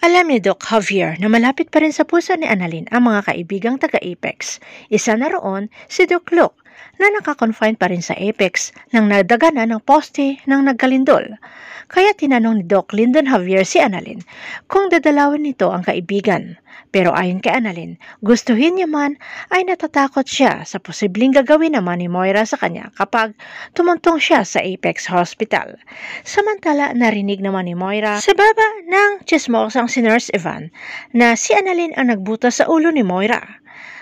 Alam ni Doc Javier na malapit pa rin sa puso ni Annalyn ang mga kaibigang taga-Apex. Isa na roon si Doc Luke na nakakonfine pa rin sa Apex nang nadaganan ng poste ng nagkalindol. Kaya tinanong ni Doc Lyndon Javier si Annalyn kung dadalawin nito ang kaibigan. Pero ayon kay Annalyn, gustuhin niya man ay natatakot siya sa posibleng gagawin naman ni Moira sa kanya kapag tumuntong siya sa Apex Hospital. Samantala, narinig naman ni Moira sa baba ng chismosang si Nurse Evan na si Annalyn ang nagbutas sa ulo ni Moira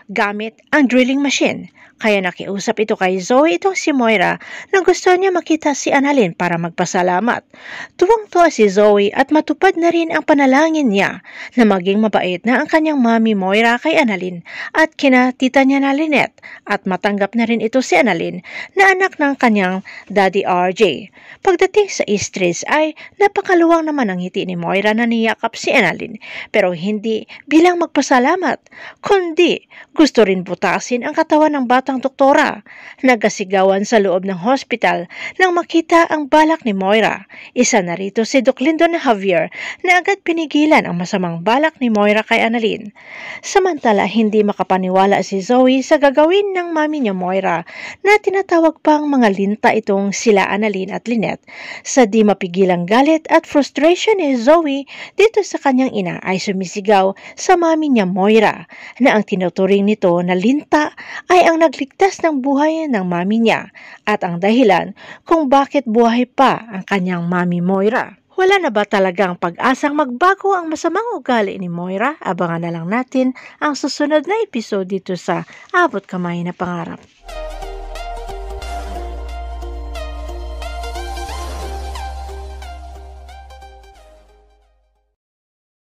gamit ang drilling machine. Kaya nakiusap ito kay Zoe itong si Moira na gusto niya makita si Annalyn para magpasalamat. Tuwang-tuwa si Zoe at matupad na rin ang panalangin niya na maging mabait na ang kanyang mami Moira kay Annalyn at kina tita niya na Lynette at matanggap na rin ito si Annalyn na anak ng kanyang daddy RJ. Pagdating sa Eastridge ay napakaluwang naman ang ngiti ni Moira na niyakap si Annalyn pero hindi bilang magpasalamat kundi gusto rin butasin ang katawan ng batang doktora. Nagasigawan sa loob ng hospital nang makita ang balak ni Moira. Isa na rito si Doc Lyndon Javier na agad pinigilan ang masamang balak ni Moira kay Annalyn. Samantala, hindi makapaniwala si Zoe sa gagawin ng mami niya Moira na tinatawag pang mga linta itong sila Annalyn at Lynette. Sa di mapigilang galit at frustration ni Zoe dito sa kanyang ina ay sumisigaw sa mami niya Moira na ang tinuturing nito na linta ay ang nagligtas ng buhay ng mami niya at ang dahilan kung bakit buhay pa ang kanyang mami Moira. Wala na ba talagang pag-asang magbago ang masamang ugali ni Moira? Abangan na lang natin ang susunod na episode dito sa Abot Kamay na Pangarap.